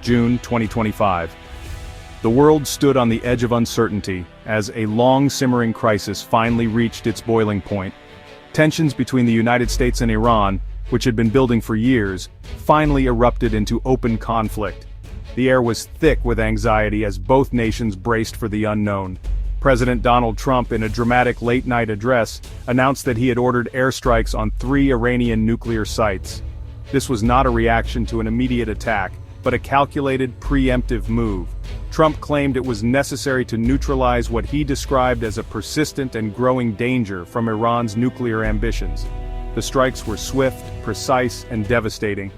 June 2025. The world stood on the edge of uncertainty as a long-simmering crisis finally reached its boiling point. Tensions between the United States and Iran, which had been building for years, finally erupted into open conflict. The air was thick with anxiety as both nations braced for the unknown. President Donald Trump, in a dramatic late-night address, announced that he had ordered airstrikes on 3 Iranian nuclear sites. This was not a reaction to an immediate attack, but a calculated, preemptive move. Trump claimed it was necessary to neutralize what he described as a persistent and growing danger from Iran's nuclear ambitions. The strikes were swift, precise, and devastating.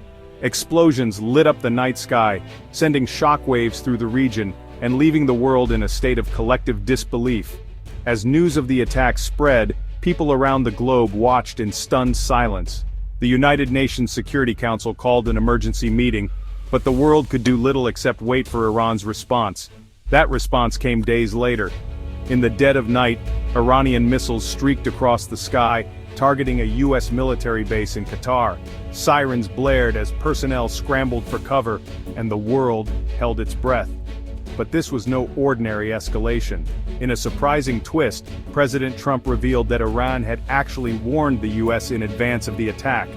Explosions lit up the night sky, sending shockwaves through the region, and leaving the world in a state of collective disbelief. As news of the attack spread, people around the globe watched in stunned silence. The United Nations Security Council called an emergency meeting, but the world could do little except wait for Iran's response. That response came days later. In the dead of night, Iranian missiles streaked across the sky, targeting a U.S. military base in Qatar. Sirens blared as personnel scrambled for cover, and the world held its breath. But this was no ordinary escalation. In a surprising twist, President Trump revealed that Iran had actually warned the U.S. in advance of the attack.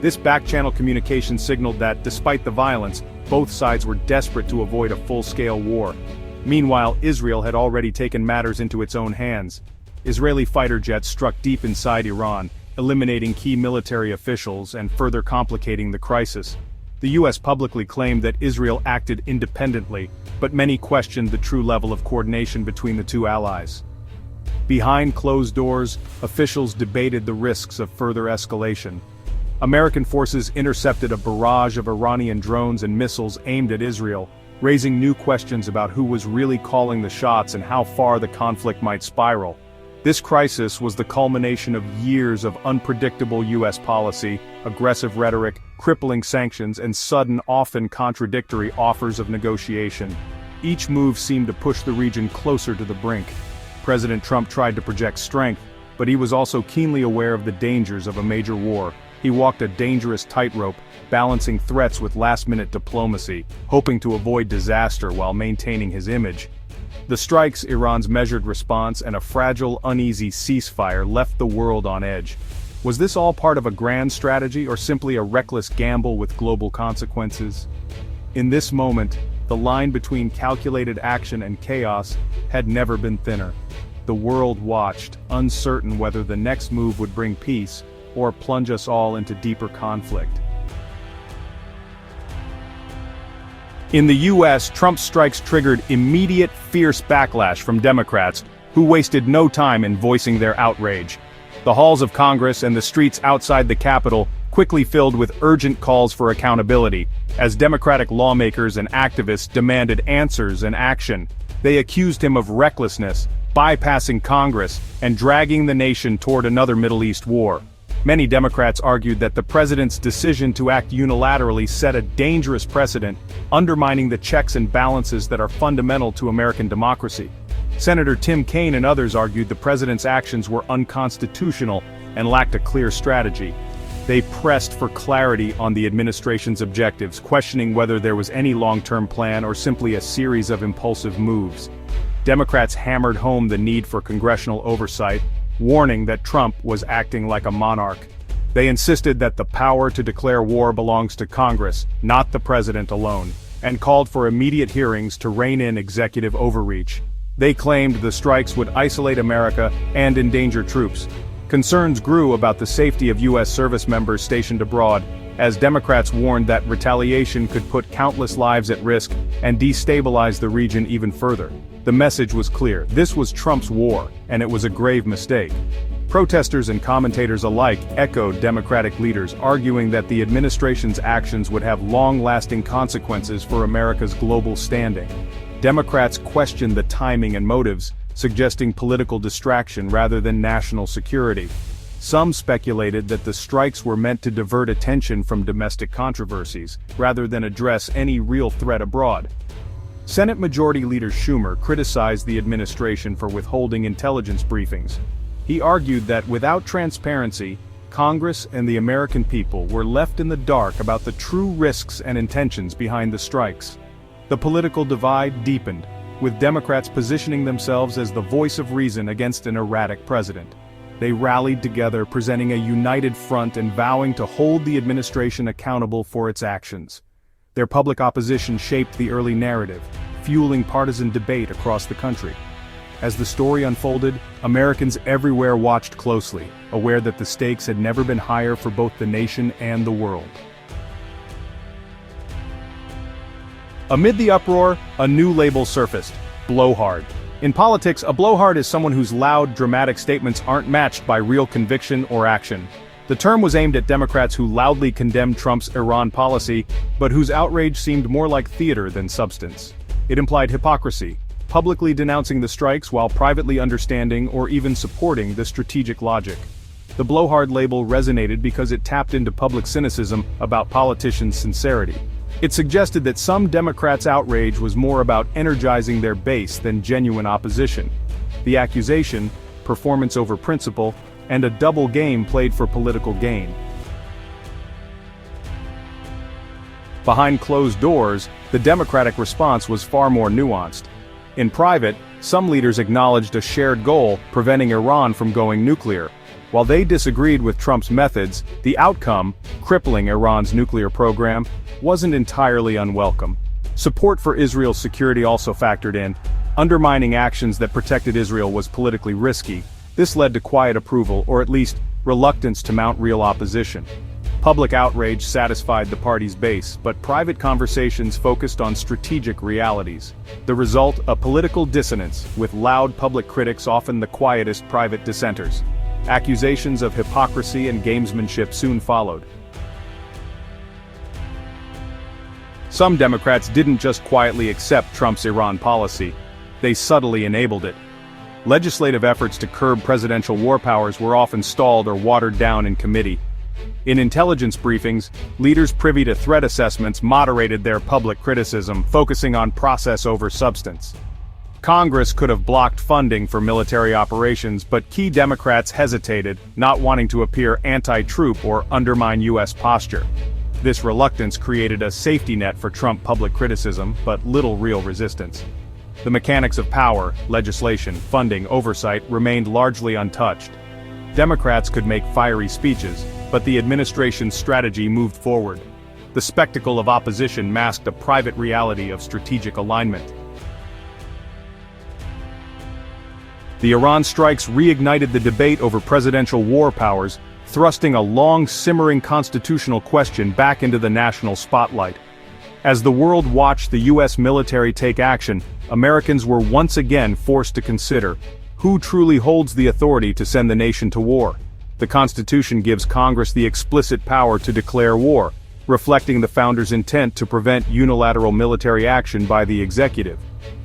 This back-channel communication signaled that, despite the violence, both sides were desperate to avoid a full-scale war. Meanwhile, Israel had already taken matters into its own hands. Israeli fighter jets struck deep inside Iran, eliminating key military officials and further complicating the crisis. The U.S. publicly claimed that Israel acted independently, but many questioned the true level of coordination between the two allies. Behind closed doors, officials debated the risks of further escalation. American forces intercepted a barrage of Iranian drones and missiles aimed at Israel, raising new questions about who was really calling the shots and how far the conflict might spiral. This crisis was the culmination of years of unpredictable U.S. policy, aggressive rhetoric, crippling sanctions, and sudden, often contradictory offers of negotiation. Each move seemed to push the region closer to the brink. President Trump tried to project strength, but he was also keenly aware of the dangers of a major war. He walked a dangerous tightrope, balancing threats with last-minute diplomacy, hoping to avoid disaster while maintaining his image. The strikes, Iran's measured response, and a fragile, uneasy ceasefire left the world on edge. Was this all part of a grand strategy or simply a reckless gamble with global consequences? In this moment, the line between calculated action and chaos had never been thinner. The world watched, uncertain whether the next move would bring peace or plunge us all into deeper conflict. In the U.S., Trump's strikes triggered immediate, fierce backlash from Democrats, who wasted no time in voicing their outrage. The halls of Congress and the streets outside the Capitol quickly filled with urgent calls for accountability, as Democratic lawmakers and activists demanded answers and action. They accused him of recklessness, bypassing Congress, and dragging the nation toward another Middle East war. Many Democrats argued that the president's decision to act unilaterally set a dangerous precedent, undermining the checks and balances that are fundamental to American democracy. Senator Tim Kaine and others argued the president's actions were unconstitutional and lacked a clear strategy. They pressed for clarity on the administration's objectives, questioning whether there was any long-term plan or simply a series of impulsive moves. Democrats hammered home the need for congressional oversight, warning that Trump was acting like a monarch. They insisted that the power to declare war belongs to Congress, not the president alone, and called for immediate hearings to rein in executive overreach. They claimed the strikes would isolate America and endanger troops. Concerns grew about the safety of U.S. service members stationed abroad, as Democrats warned that retaliation could put countless lives at risk and destabilize the region even further. The message was clear: this was Trump's war, and it was a grave mistake. Protesters and commentators alike echoed Democratic leaders, arguing that the administration's actions would have long-lasting consequences for America's global standing. Democrats questioned the timing and motives, suggesting political distraction rather than national security. Some speculated that the strikes were meant to divert attention from domestic controversies, rather than address any real threat abroad. Senate Majority Leader Schumer criticized the administration for withholding intelligence briefings. He argued that without transparency, Congress and the American people were left in the dark about the true risks and intentions behind the strikes. The political divide deepened, with Democrats positioning themselves as the voice of reason against an erratic president. They rallied together, presenting a united front and vowing to hold the administration accountable for its actions. Their public opposition shaped the early narrative, fueling partisan debate across the country. As the story unfolded, Americans everywhere watched closely, aware that the stakes had never been higher for both the nation and the world. Amid the uproar, a new label surfaced: blowhard. In politics, a blowhard is someone whose loud, dramatic statements aren't matched by real conviction or action. The term was aimed at Democrats who loudly condemned Trump's Iran policy, but whose outrage seemed more like theater than substance. It implied hypocrisy, publicly denouncing the strikes while privately understanding or even supporting the strategic logic. The blowhard label resonated because it tapped into public cynicism about politicians' sincerity. It suggested that some Democrats' outrage was more about energizing their base than genuine opposition. The accusation, performance over principle, and a double game played for political gain. Behind closed doors, the Democratic response was far more nuanced. In private, some leaders acknowledged a shared goal: preventing Iran from going nuclear. While they disagreed with Trump's methods, the outcome, crippling Iran's nuclear program, wasn't entirely unwelcome. Support for Israel's security also factored in. Undermining actions that protected Israel was politically risky. This led to quiet approval, or at least reluctance to mount real opposition. Public outrage satisfied the party's base, but private conversations focused on strategic realities. The result, a political dissonance, with loud public critics often the quietest private dissenters. Accusations of hypocrisy and gamesmanship soon followed. Some Democrats didn't just quietly accept Trump's Iran policy, they subtly enabled it. Legislative efforts to curb presidential war powers were often stalled or watered down in committee. In intelligence briefings, leaders privy to threat assessments moderated their public criticism, focusing on process over substance. Congress could have blocked funding for military operations, but key Democrats hesitated, not wanting to appear anti-troop or undermine U.S. posture. This reluctance created a safety net for Trump public criticism, but little real resistance. The mechanics of power, legislation, funding, oversight remained largely untouched. Democrats could make fiery speeches, but the administration's strategy moved forward. The spectacle of opposition masked a private reality of strategic alignment. The Iran strikes reignited the debate over presidential war powers, thrusting a long-simmering constitutional question back into the national spotlight. As the world watched the U.S. military take action, Americans were once again forced to consider: who truly holds the authority to send the nation to war? The Constitution gives Congress the explicit power to declare war, reflecting the founders' intent to prevent unilateral military action by the executive.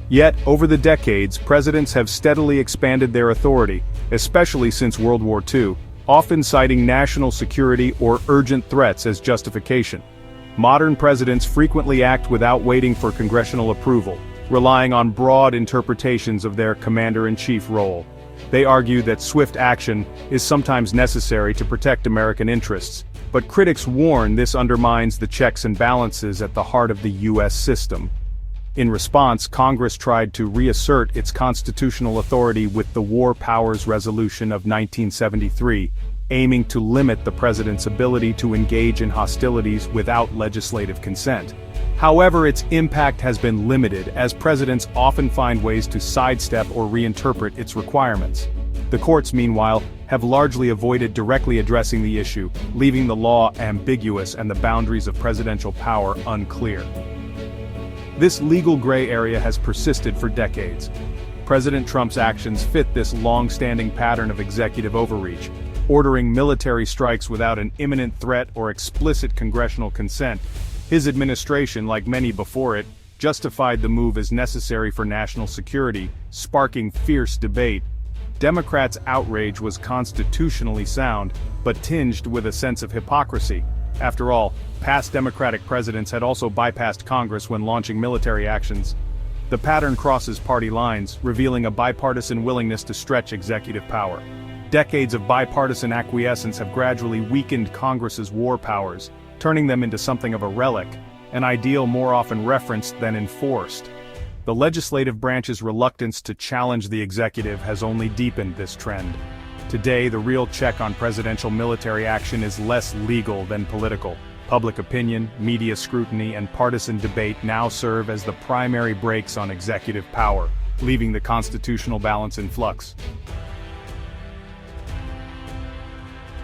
Yet, over the decades, presidents have steadily expanded their authority, especially since World War II, often citing national security or urgent threats as justification. Modern presidents frequently act without waiting for congressional approval, relying on broad interpretations of their commander-in-chief role. They argue that swift action is sometimes necessary to protect American interests, but critics warn this undermines the checks and balances at the heart of the U.S. system. In response, Congress tried to reassert its constitutional authority with the War Powers Resolution of 1973, aiming to limit the president's ability to engage in hostilities without legislative consent. However, its impact has been limited, as presidents often find ways to sidestep or reinterpret its requirements. The courts, meanwhile, have largely avoided directly addressing the issue, leaving the law ambiguous and the boundaries of presidential power unclear. This legal gray area has persisted for decades. President Trump's actions fit this long-standing pattern of executive overreach, ordering military strikes without an imminent threat or explicit congressional consent. His administration, like many before it, justified the move as necessary for national security, sparking fierce debate. Democrats' outrage was constitutionally sound, but tinged with a sense of hypocrisy. After all, past Democratic presidents had also bypassed Congress when launching military actions. The pattern crosses party lines, revealing a bipartisan willingness to stretch executive power. Decades of bipartisan acquiescence have gradually weakened Congress's war powers, turning them into something of a relic. an ideal more often referenced than enforced. The legislative branch's reluctance to challenge the executive has only deepened this trend. Today, the real check on presidential military action is less legal than political. Public opinion, media scrutiny, and partisan debate now serve as the primary brakes on executive power, leaving the constitutional balance in flux.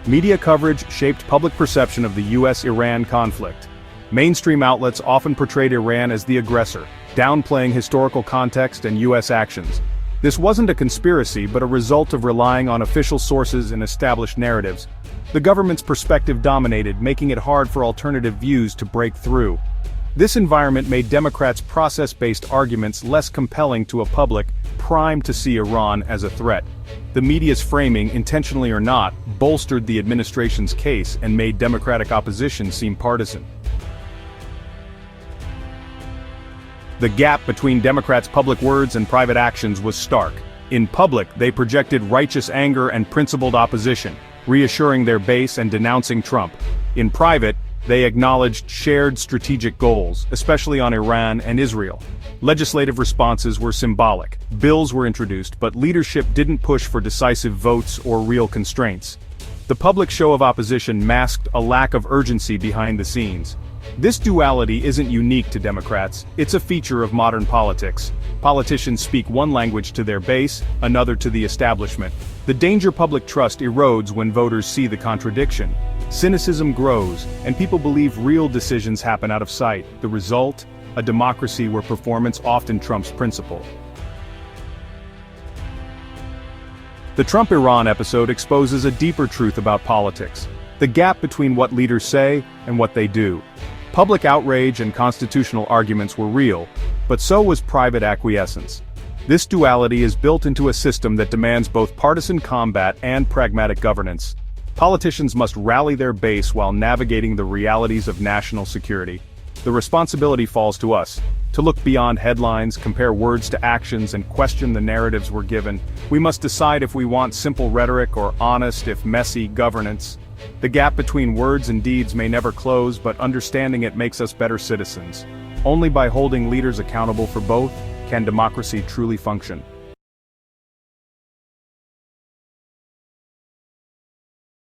Media coverage shaped public perception of the US-Iran conflict. Mainstream outlets often portrayed Iran as the aggressor, downplaying historical context and US actions. This wasn't a conspiracy but a result of relying on official sources and established narratives. The government's perspective dominated, making it hard for alternative views to break through. This environment made Democrats' process-based arguments less compelling to a public primed to see Iran as a threat. The media's framing, intentionally or not, bolstered the administration's case and made Democratic opposition seem partisan. The gap between Democrats' public words and private actions was stark. In public, they projected righteous anger and principled opposition, reassuring their base and denouncing Trump. In private, they acknowledged shared strategic goals, especially on Iran and Israel. Legislative responses were symbolic. Bills were introduced, but leadership didn't push for decisive votes or real constraints. The public show of opposition masked a lack of urgency behind the scenes. This duality isn't unique to Democrats, it's a feature of modern politics. Politicians speak one language to their base, another to the establishment. The danger public trust erodes when voters see the contradiction. Cynicism grows, and people believe real decisions happen out of sight. The result? A democracy where performance often trumps principle. The Trump-Iran episode exposes a deeper truth about politics: the gap between what leaders say and what they do. Public outrage and constitutional arguments were real, but so was private acquiescence. This duality is built into a system that demands both partisan combat and pragmatic governance. Politicians must rally their base while navigating the realities of national security. The responsibility falls to us, to look beyond headlines, compare words to actions, and question the narratives we're given. We must decide if we want simple rhetoric or honest, if messy, governance. The gap between words and deeds may never close, but understanding it makes us better citizens. Only by holding leaders accountable for both can democracy truly function.